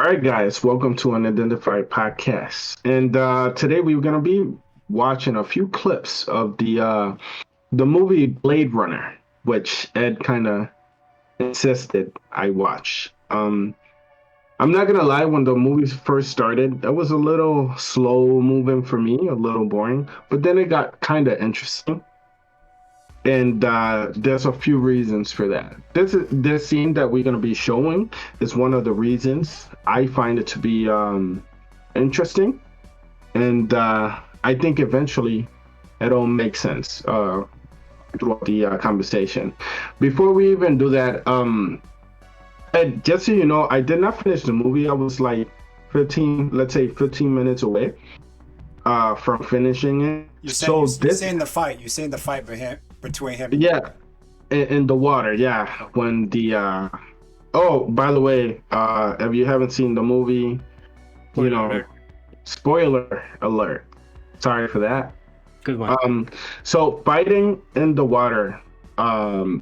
right, guys, welcome to Unidentified podcast. And today we're gonna be watching a few clips of the movie Blade Runner, which Ed kind of insisted I watch. I'm not gonna lie, when the movie first started, it was a little slow moving for me, a little boring, but then it got kind of interesting. And there's a few reasons for that. This scene that we're gonna be showing is one of the reasons I find it to be interesting, and I think eventually it'll make sense throughout the conversation. Before we even do that, and just so you know, I did not finish the movie. I was like 15, let's say 15 minutes away from finishing it. You're saying the fight. You're saying the fight between him. Yeah, in the water, yeah. When the oh, by the way, if you haven't seen the movie, you know, spoiler alert. Sorry for that. Good one. So fighting in the water, I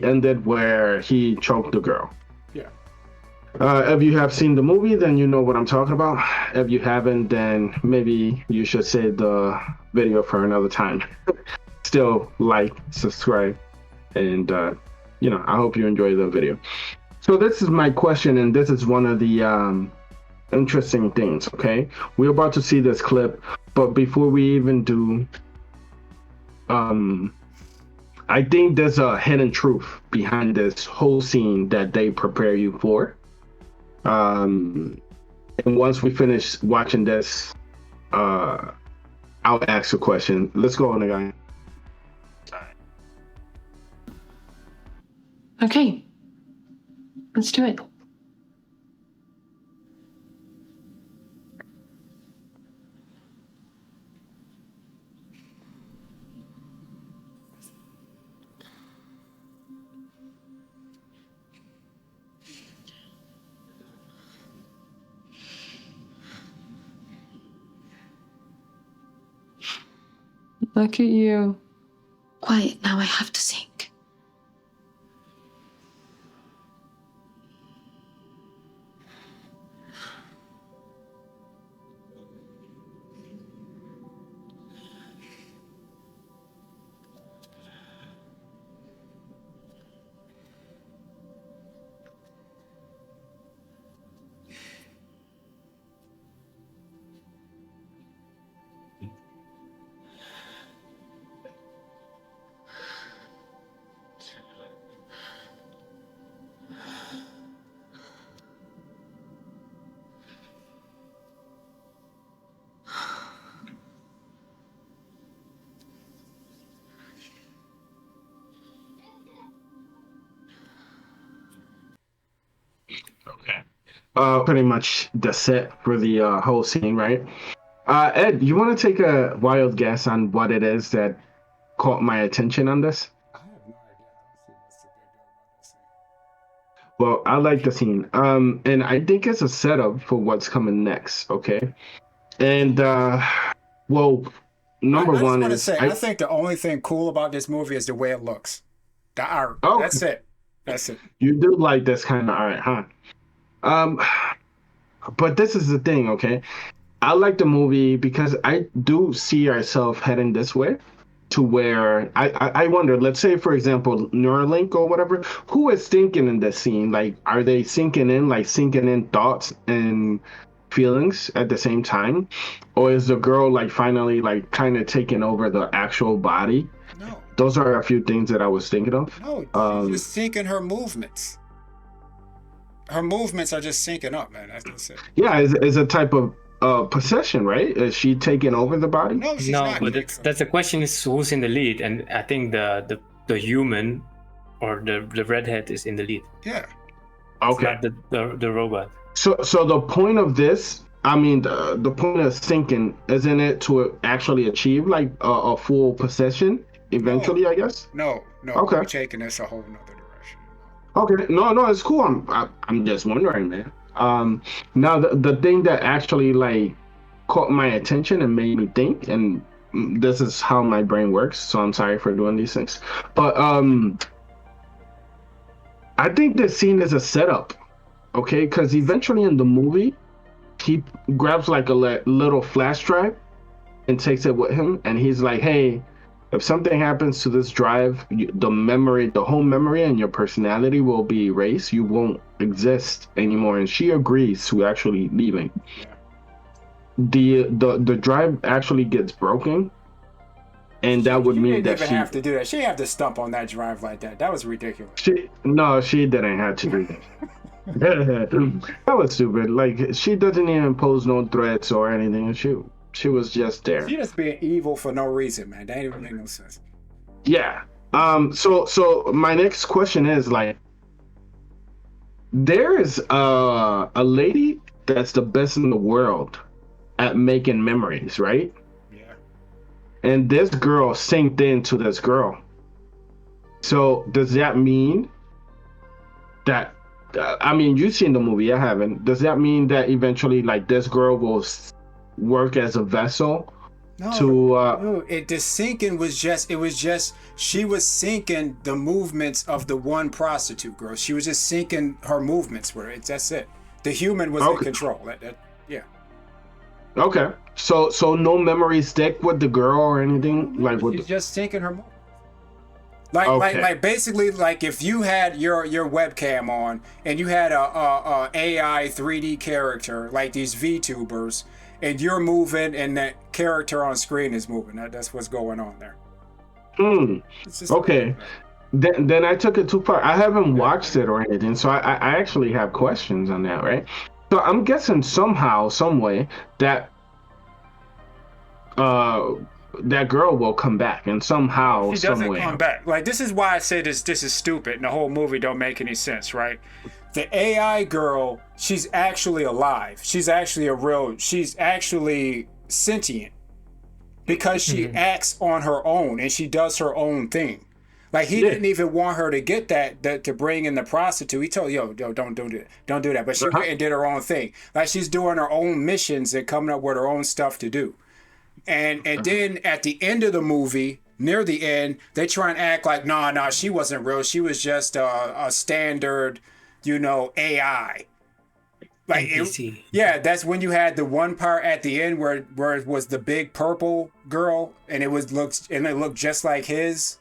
ended where he choked the girl. Yeah. If you have seen the movie, then you know what I'm talking about. If you haven't, then maybe you should save the video for another time. Still like, subscribe, and I hope you enjoy the video. So this is my question, and this is one of the interesting things. Okay, we're about to see this clip, but before we even do, I think there's a hidden truth behind this whole scene that they prepare you for. And once we finish watching this, I'll ask a question. Let's go on, guy. Okay, let's do it. Look at you. Quiet now, I have to think. Okay. Pretty much the set for the whole scene, right? Ed, you want to take a wild guess on what it is that caught my attention on this? I have no idea. I haven't seen this Well, I like the scene. And I think it's a setup for what's coming next, okay? And well, number I one just is want to say, I think the only thing cool about this movie is the way it looks. The art. Oh. That's it. That's it. You do like this kind of art, huh? But this is the thing, okay? I like the movie because I do see ourselves heading this way to where I wonder, let's say, for example, Neuralink or whatever, who is thinking in this scene? Like, are they sinking in thoughts and feelings at the same time? Or is the girl like finally like kind of taking over the actual body? No. Those are a few things that I was thinking of. No, she's just syncing her movements. Her movements are just syncing up, man. That's it. Yeah, is a type of possession, right? Is she taking over the body? No, she's No, not. but that's the question is who's in the lead, and I think the human or the redhead is in the lead. Yeah. Okay. It's not the robot. So the point of this, I mean, the point of syncing, isn't it to actually achieve like a full possession eventually? I guess. No. Okay. We're taking this a whole nother direction. Okay. No, it's cool. I'm just wondering, man. Now the thing that actually like caught my attention and made me think, and this is how my brain works, so I'm sorry for doing these things, but I think this scene is a setup okay? Because eventually in the movie, he grabs like a little flash drive and takes it with him, and he's like, "Hey, if something happens to this drive, the whole memory and your personality will be erased. You won't exist anymore." And she agrees to actually leaving. The drive actually gets broken, and that would mean that she didn't even have to do that. She didn't have to stump on that drive like that. That was ridiculous. She didn't have to do that. That was stupid. Like, she doesn't even pose no threats or anything. She was just there. She just being evil for no reason, man. That ain't even make no sense. Yeah. So my next question is, like, there is a lady that's the best in the world at making memories, right? Yeah. And this girl synced into this girl. So does that mean that? I mean, you've seen the movie. I haven't. Does that mean that eventually, like, this girl will work as a vessel to? The syncing was just she was syncing the movements of the one prostitute girl. She was just syncing her movements with it. That's it. The human was in control. Yeah. Okay. So no memory stick with the girl or anything, like with she's just syncing her movements. Like basically, like if you had your webcam on and you had a AI 3D character like these VTubers, and you're moving and that character on screen is moving. That's what's going on there. Okay. Then I took it too far. I haven't watched it or anything, so I actually have questions on that, right? So I'm guessing somehow, some way that that girl will come back, and somehow, she doesn't come back. Like, this is why I say this is stupid, and the whole movie don't make any sense, right? The AI girl, she's actually alive. She's actually sentient because she acts on her own and she does her own thing. Like, he didn't even want her to get that to bring in the prostitute. He told, yo, don't do that. Don't do that. But she went and did her own thing. Like, she's doing her own missions and coming up with her own stuff to do. And then at the end of the movie, near the end, they try and act like, nah, she wasn't real. She was just a standard, AI. Like, that's when you had the one part at the end where it was the big purple girl, and it looked just like his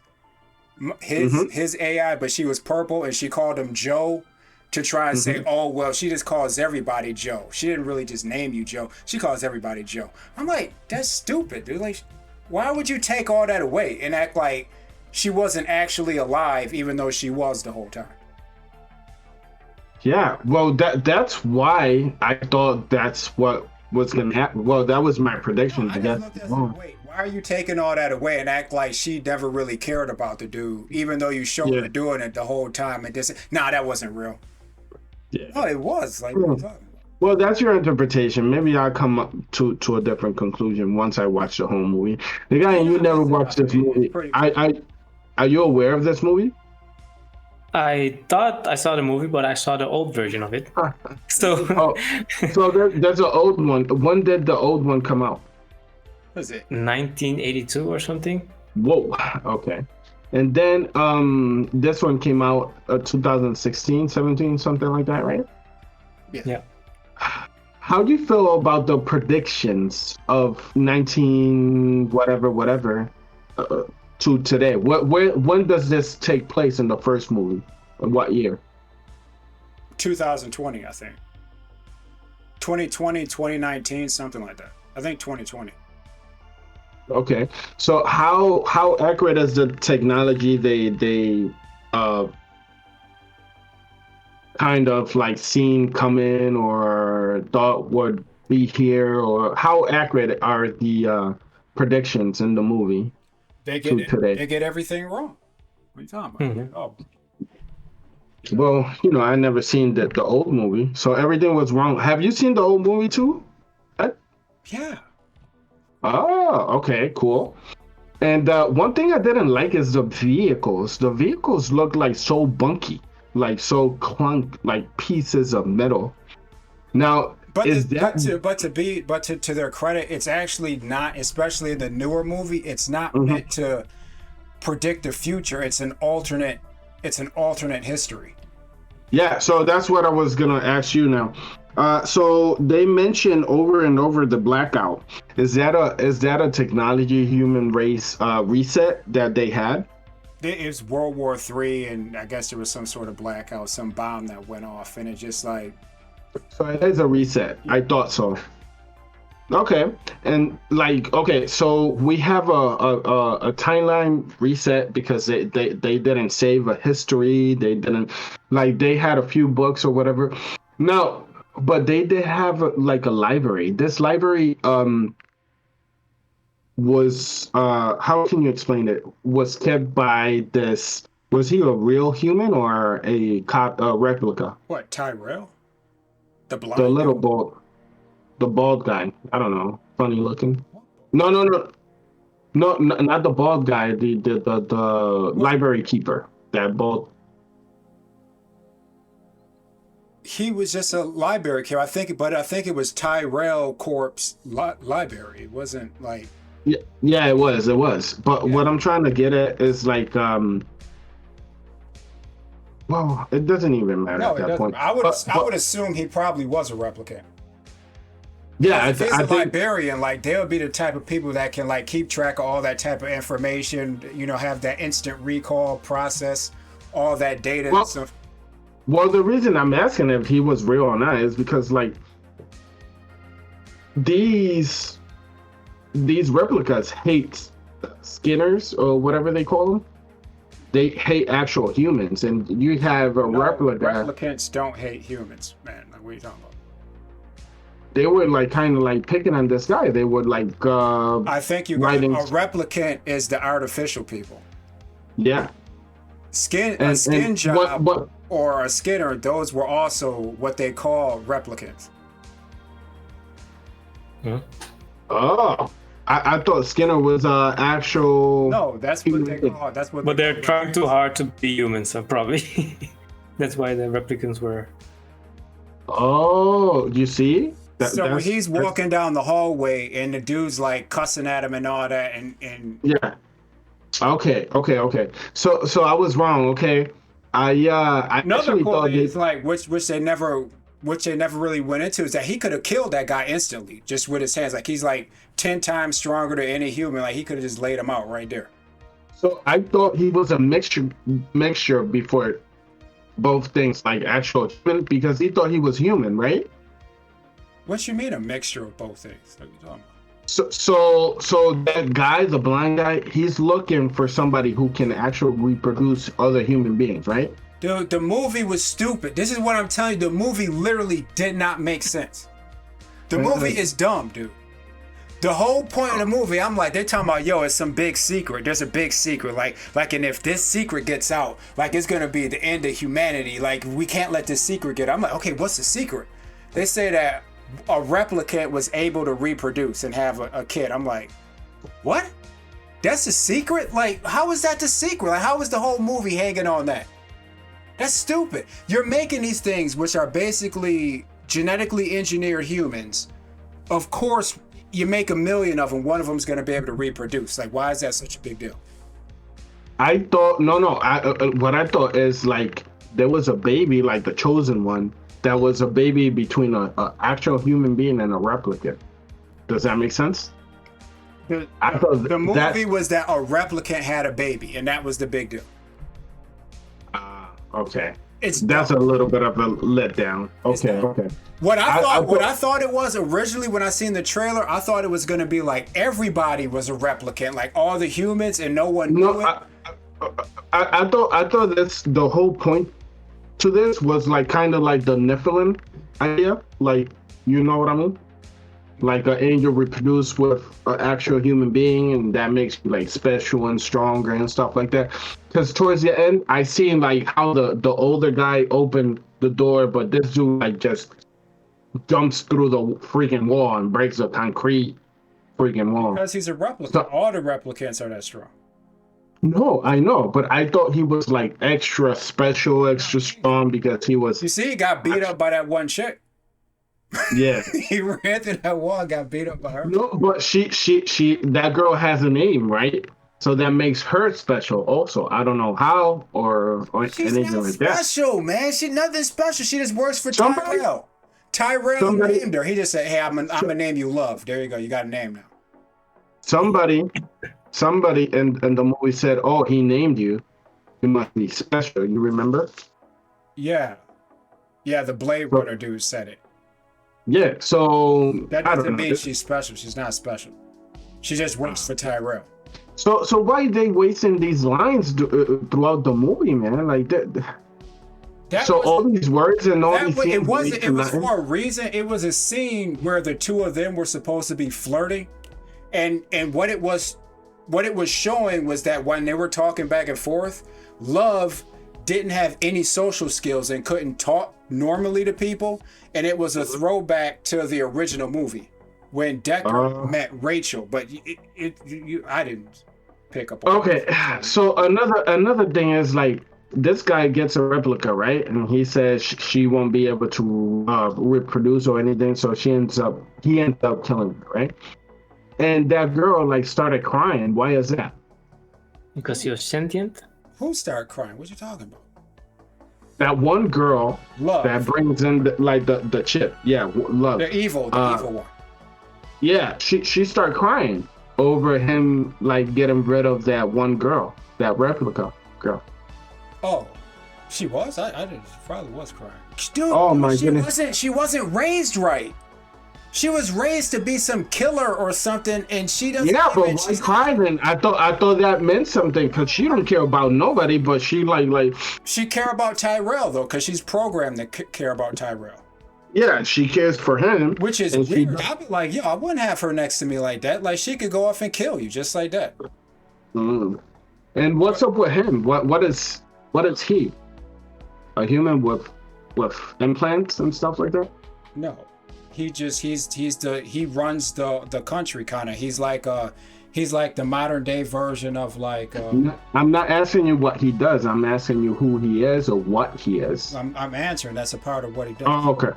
AI, but she was purple, and she called him Joe to try and say, oh, well, she just calls everybody Joe. She didn't really just name you Joe. She calls everybody Joe. I'm like, that's stupid, dude. Like, why would you take all that away and act like she wasn't actually alive, even though she was the whole time? Yeah, well, that's why I thought that's what was going to happen. Well, that was my prediction. Wait, why are you taking all that away and act like she never really cared about the dude, even though you showed her doing it the whole time? And that wasn't real. Yeah. Oh, it was. Like, what are you talking about? Well, that's your interpretation. Maybe I'll come up to a different conclusion once I watch the whole movie. The guy, you never watched this movie. Are you aware of this movie? I thought I saw the movie, but I saw the old version of it. So there's an old one. When did the old one come out? What is it? 1982 or something. Whoa. Okay. And then this one came out 2016, 17, something like that, right? Yeah. How do you feel about the predictions of 19 whatever to today? When does this take place in the first movie? What year? 2020, I think. 2020, 2019, something like that. I think 2020. Okay, so how accurate is the technology they kind of like seen come in or thought would be here, or how accurate are the predictions in the movie? They get everything wrong. What are you talking about? Well, I never seen the old movie, so everything was wrong. Have you seen the old movie too? Yeah. Oh, okay, cool. And one thing I didn't like is the vehicles. The vehicles look like so bunky, like so clunk, like pieces of metal. Now, to their credit, it's actually not, especially in the newer movie, it's not meant to predict the future. It's an alternate history. Yeah, so that's what I was gonna ask you now. So they mention over and over the blackout. Is that a technology human race reset that they had? It was World War III, and I guess there was some sort of blackout, some bomb that went off, and it just like, So it is a reset. I thought so. Okay, and like okay, so we have a timeline reset because they didn't save a history. They didn't like they had a few books or whatever. No, but they did have like a library. This library was how can you explain it? Was kept by this. Was he a real human or a replica? what, Tyrell? The The blind little dude? bald guy. I don't know, funny looking. No, no, no. No, not the bald guy. The What? library keeper. That bald. He was just a library kid, I think, but I think it was Tyrell Corp's library. It wasn't like, Yeah, yeah, it was. It was. But yeah. what I'm trying to get at is like, well, it doesn't even matter No, at it that doesn't. point. I would assume he probably was a replicant. Yeah, If he's I a think. librarian, like they'll be the type of people that can like keep track of all that type of information, have that instant recall process, all that data and Well, stuff. well, the reason I'm asking if he was real or not is because like these these replicas hate Skinners or whatever they call them. They hate actual humans, and you have a No, replica. replicants don't hate humans, man. Like, what are you talking about? They were like kind of like picking on this guy. They would like I think writing, a replicant is the artificial people. yeah, A and skin job what? or a skinner, those were also what they call replicants. Huh? Oh, I thought Skinner was actual. No, that's what they call. That's what. But they they're call trying too hard to be human, so probably that's why the replicants were. Oh, you see? So when he's walking down the hallway and the dude's like cussing at him and all that, and Yeah. Okay. So I was wrong. Okay. I another actually quote thought is they. like which they never really went into is that he could have killed that guy instantly just with his hands. Like he's like 10 times stronger than any human. Like he could have just laid him out right there. So I thought he was a mixture before both things, like actual human, because he thought he was human, right? What you mean a mixture of both things? What are you talking about? So that guy, the blind guy, he's looking for somebody who can actually reproduce other human beings, right? Dude, the movie was stupid. This is what I'm telling you. The movie literally did not make sense. The movie is dumb, dude. The whole point of the movie, I'm like, they're talking about, yo, it's some big secret. There's a big secret. And if this secret gets out, like it's gonna be the end of humanity. Like we can't let this secret get out. I'm like, okay, what's the secret? They say that a replicant was able to reproduce and have a kid. I'm like, what? That's the secret? Like, how is that the secret? Like, how is the whole movie hanging on that? That's stupid. You're making these things, which are basically genetically engineered humans. Of course, you make a million of them. One of them's going to be able to reproduce. Like, why is that such a big deal? I thought no. What I thought is like there was a baby, like the chosen one, that was a baby between a actual human being and a replicant. Does that make sense? I thought The movie was that a replicant had a baby, and that was the big deal. Okay. It's That's a dumb. little bit of a letdown. Okay, dumb. okay. What I thought, what thought- I thought it was originally when I seen the trailer, I thought it was going to be like everybody was a replicant, like all the humans, and no one knew No, it. I thought that's the whole point to this was like kind of like the Nephilim idea. Like, you know what I mean? Like an angel reproduced with an actual human being, and that makes you like special and stronger and stuff like that. Because towards the end, I seen like how the older guy opened the door, but this dude like just jumps through the freaking wall and breaks the concrete freaking wall. Because he's a replicant. So- All the replicants are that strong. No, I know, but I thought he was like extra special, extra strong because he was. You see, he got beat up by that one chick. Yeah. He ran through that wall and got beat up by her. No, but she that girl has a name, right? So that makes her special also. I don't know how or She's anything not like that. special, man. She's nothing special. She just works for Somebody- Tyrell. Tyrell somebody- named her. He just said, "Hey, I'm gonna name you Love." There you go. You got a name now. Somebody in the movie said, "Oh, he named you. You must be special." You remember? Yeah, the Blade Runner dude said it. Yeah. So That I don't doesn't know. mean she's special. She's not special. She just works for Tyrell. So why are they wasting these lines throughout the movie, man? Like that. So all these words and all these scenes. It was for a reason. It was a scene where the two of them were supposed to be flirting, and what it was showing was that when they were talking back and forth, Love didn't have any social skills and couldn't talk normally to people, and it was a throwback to the original movie when Decker met Rachel. But I didn't pick up on Okay, so another thing is like this guy gets a replica, right? And he says she won't be able to reproduce or anything, so he ends up killing her, right? And that girl like started crying. Why is that? Because you're sentient. Who started crying? What you talking about? That one girl Love. that brings in the chip. Yeah, Love. The evil one. Yeah, she started crying over him like getting rid of that one girl, that replica girl. Oh, she was? I didn't. Probably was crying. Dude, oh my goodness. She wasn't raised right. She was raised to be some killer or something, and she doesn't. Yeah, but why crying? I thought that meant something because she don't care about nobody, but she like. She care about Tyrell though, because she's programmed to care about Tyrell. Yeah, she cares for him, which is weird. I'd be like, yo, I wouldn't have her next to me like that. Like she could go off and kill you just like that. Mm. And what's up with him? What is he? A human with implants and stuff like that? No. He runs the country kind of. He's like the modern day version of like. I'm not asking you what he does. I'm asking you who he is or what he is. I'm answering. That's a part of what he does. Oh, okay.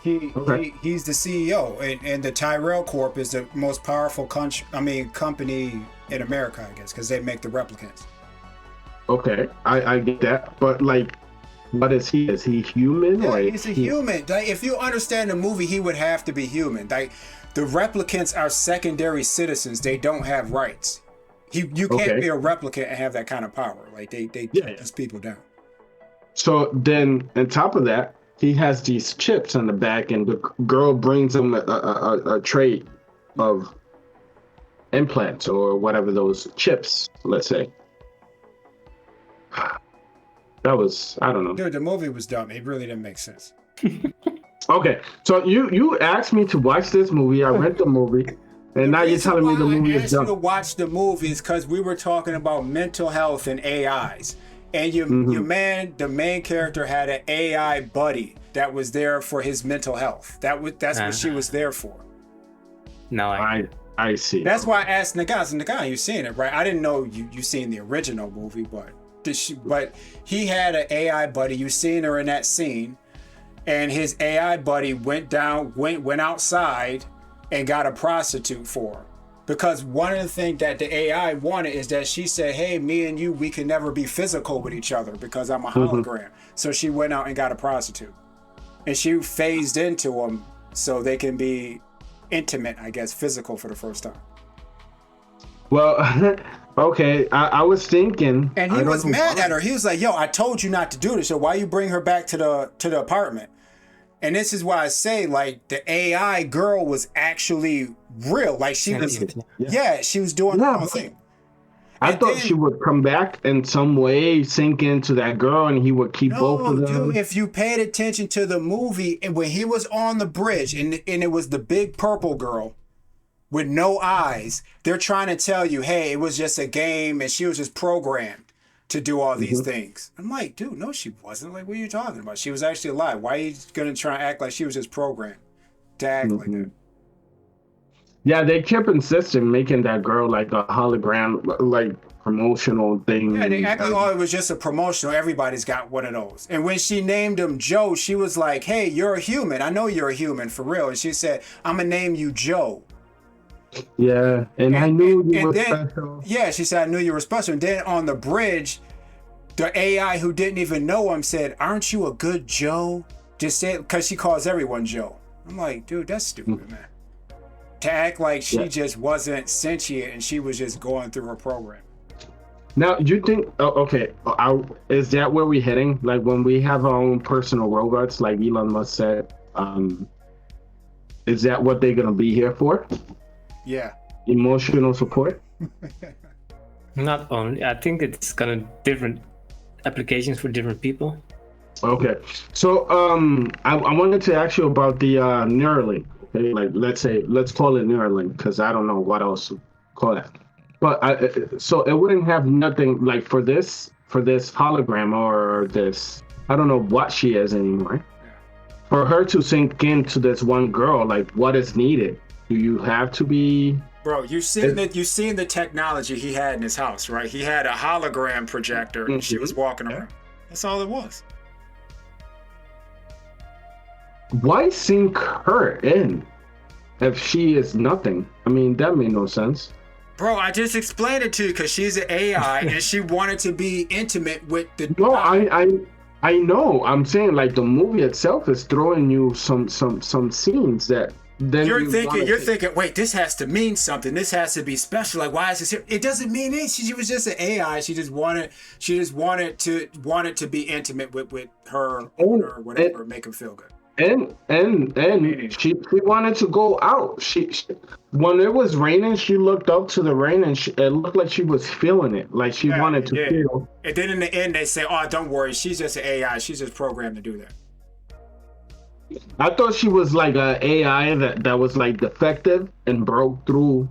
He's the CEO, and the Tyrell Corp is the most powerful company in America, I guess, because they make the replicants. Okay, I get that, but like. What is he? Is he human? Yeah, he's a human. Like, if you understand the movie, he would have to be human. Like, the replicants are secondary citizens. They don't have rights. You can't be a replicant and have that kind of power. Like, they keep these people down. So then, on top of that, he has these chips on the back, and the girl brings him a tray of implants or whatever those chips, let's say. That was, I don't know. Dude, the movie was dumb. It really didn't make sense. Okay, so you asked me to watch this movie. I read the movie, and now you're telling me the movie is dumb. To watch the movie is because we were talking about mental health and AIs, and the main character had an AI buddy that was there for his mental health. That's what she was there for. No, I see. That's why I asked Nagai, you seen it, right? I didn't know you seen the original movie, but he had an AI buddy. You seen her in that scene, and his AI buddy went outside and got a prostitute for her. Because one of the things that the AI wanted is that she said, hey, me and you, we can never be physical with each other because I'm a hologram. So she went out and got a prostitute. And she phased into him so they can be intimate, I guess, physical for the first time. Well, okay, I was thinking, and he was mad at her. He was like, "Yo, I told you not to do this. So why you bring her back to the apartment?" And this is why I say, like, the AI girl was actually real. Like she was, she was doing the whole thing. I thought she would come back in some way, sink into that girl, and he would keep both of them. Dude, if you paid attention to the movie, and when he was on the bridge, and it was the big purple girl with no eyes, they're trying to tell you, hey, it was just a game and she was just programmed to do all these things. I'm like, dude, no, she wasn't. Like, what are you talking about? She was actually alive. Why are you going to try and act like she was just programmed to act like that? Yeah, they kept insisting making that girl like a hologram, like promotional thing. Yeah, they act like, oh, it was just a promotional. Everybody's got one of those. And when she named him Joe, she was like, hey, you're a human. I know you're a human for real. And she said, I'm going to name you Joe. Yeah, and I And, knew and, you and were then, special. yeah, she said, I knew you were special. And then on the bridge, the AI who didn't even know him said, aren't you a good Joe? Just said, because she calls everyone Joe. I'm like, dude, that's stupid, man. To act like she Yeah. just wasn't sentient and she was just going through her program. Now, you think? Oh, okay, is that where we're heading? Like when we have our own personal robots, like Elon Musk said, is that what they're gonna be here for? Yeah. Emotional support? Not only, I think it's gonna different applications for different people. Okay, so I wanted to ask you about the Neuralink. Okay, like let's call it Neuralink because I don't know what else to call it. But so it wouldn't have nothing like for this hologram or this. I don't know what she is anymore. For her to sink into this one girl, like what is needed? Do you have to be? Bro, you seen the technology he had in his house, right? He had a hologram projector and she was walking around. That's all it was. Why sink her in if she is nothing? I mean, that made no sense. Bro, I just explained it to you because she's an AI and she wanted to be intimate with the. No, I know. I'm saying like the movie itself is throwing you some scenes that then You're thinking, wait, this has to mean something. This has to be special. Like, why is this here? It doesn't mean anything. She was just an AI. She just wanted to be intimate with her owner or whatever, make him feel good. And she wanted to go out. She when it was raining, she looked up to the rain and it looked like she was feeling it. Like she wanted to feel. And then in the end, they say, "Oh, don't worry, she's just an AI. She's just programmed to do that." I thought she was like an AI that was like defective and broke through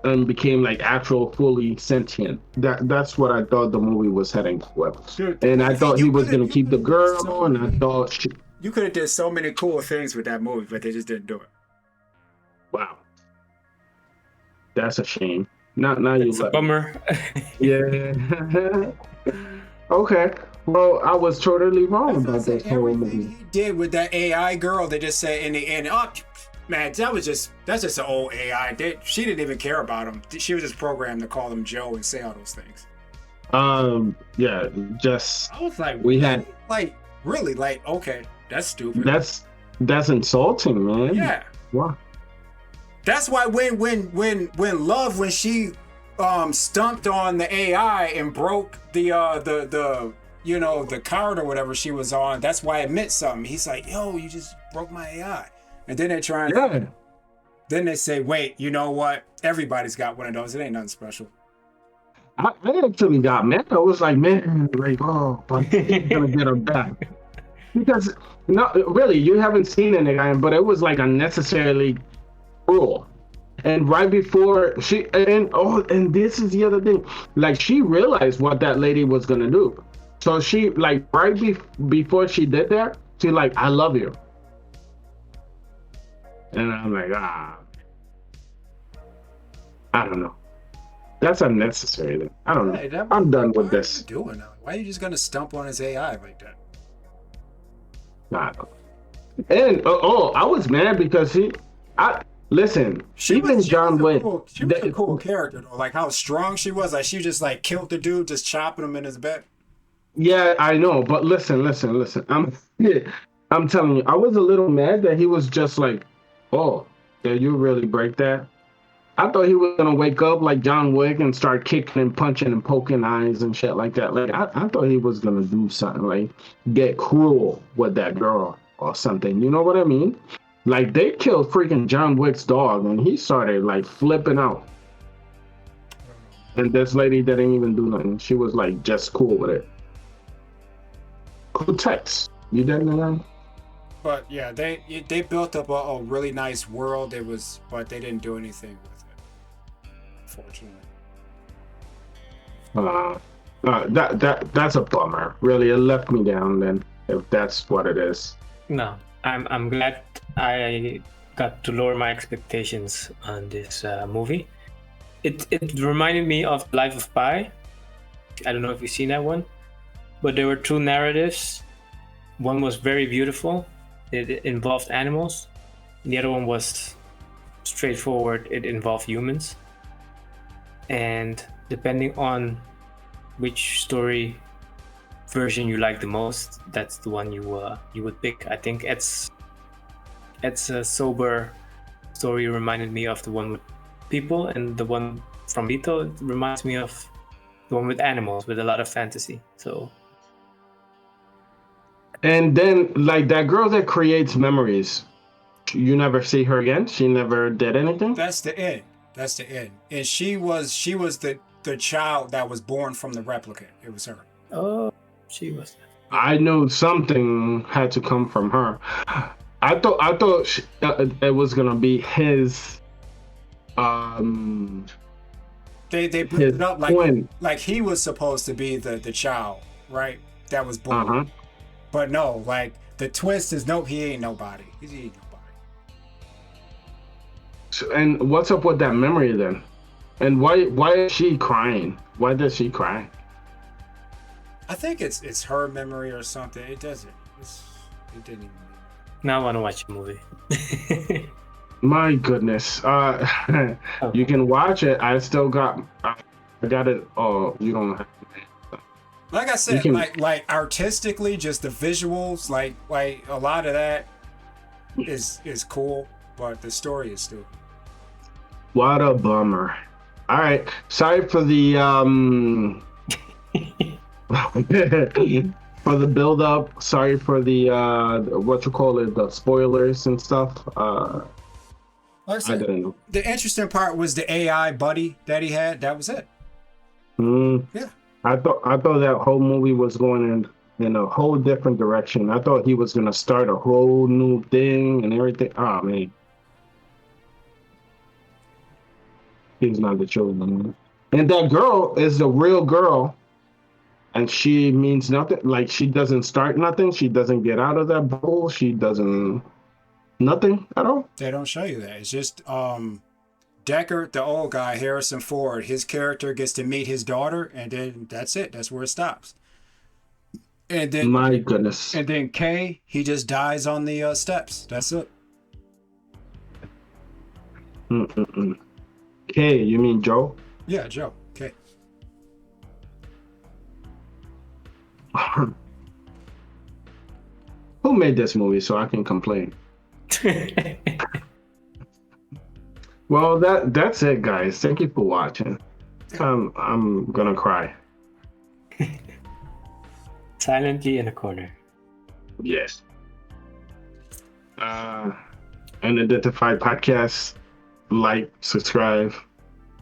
and became like actual fully sentient. That's what I thought the movie was heading towards. Dude, and I thought he was gonna keep the girl, and I thought you could have did so many cool things with that movie, but they just didn't do it. Wow, that's a shame. Now It's a bummer. Yeah. Okay. Well, I was totally wrong about this whole movie. He did with that AI girl, they just said in the end, oh man, that's just an old AI. She didn't even care about him. She was just programmed to call him Joe and say all those things. Yeah, just I was like, we had like really like okay, that's stupid. That's insulting, man. Yeah. Wow. That's why when she stumped on the AI and broke the the card or whatever she was on, that's why it meant something. He's like, yo, you just broke my AI. And then they're trying then they say, wait, you know what? Everybody's got one of those. It ain't nothing special. I actually got mad. I was like, man, like, oh, but he's gonna get her back. Because no, really, you haven't seen it again, but it was like unnecessarily cruel. And right before and this is the other thing, like she realized what that lady was gonna do. So she like before she did that, she like, I love you. And I'm like, I don't know. That's unnecessary. Then. I don't know. I'm done with this. What are you doing now? Why are you just gonna stump on his AI like that? I don't know. And I was mad because listen. Even John Wick. She was a cool character though. Like how strong she was. Like she just like killed the dude, just chopping him in his back. Yeah, I know. But listen. I'm telling you, I was a little mad that he was just like, oh, did you really break that? I thought he was gonna wake up like John Wick and start kicking and punching and poking eyes and shit like that. Like I thought he was gonna do something like get cruel with that girl or something. You know what I mean? Like they killed freaking John Wick's dog and he started like flipping out. And this lady didn't even do nothing. She was like just cool with it. Cool text. You didn't know? But yeah, they built up a really nice world. But they didn't do anything with it, unfortunately. That's a bummer. Really, it left me down. Then, if that's what it is. No, I'm glad I got to lower my expectations on this movie. It reminded me of Life of Pi. I don't know if you've seen that one, but there were two narratives. One was very beautiful. It involved animals. And the other one was straightforward. It involved humans, and depending on which story version you like the most, that's the one you would pick. I think it's a sober story reminded me of the one with people, and the one from Lito reminds me of the one with animals with a lot of fantasy. So. And then, like that girl that creates memories, you never see her again. She never did anything. That's the end. That's the end. And she was the child that was born from the replicant. It was her. Oh, she was. I know something had to come from her. I thought it was gonna be his. They put it up like he was supposed to be the child, right? That was born. But no, like the twist is nope, he ain't nobody. He ain't nobody. So, and what's up with that memory then? And why is she crying? Why does she cry? I think it's her memory or something. It doesn't. It didn't even. Now I want to watch the movie. My goodness. You can watch it. I still got. I got it. Oh, you don't have. Like I said, like artistically, just the visuals, like a lot of that is cool, but the story is stupid. What a bummer. All right, sorry for the for the build up. Sorry for the the spoilers and stuff. Like I said, I didn't know. The interesting part was the AI buddy that he had. That was it. Yeah. I thought that whole movie was going in a whole different direction. I thought he was gonna start a whole new thing and everything. Oh man, he's not the chosen. And that girl is the real girl, and she means nothing. Like she doesn't start nothing. She doesn't get out of that bubble. She doesn't nothing at all. They don't show you that. It's just Deckard, the old guy, Harrison Ford, his character gets to meet his daughter, and then that's it. That's where it stops. And then my goodness. And then Kay, he just dies on the steps. That's it. Kay, you mean Joe? Yeah, Joe. Kay. Who made this movie so I can complain? Well, that's it, guys. Thank you for watching. I'm gonna cry. Silently in a corner. Yes. Unidentified podcast. Like, subscribe.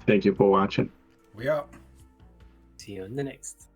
Thank you for watching. We out. See you on the next.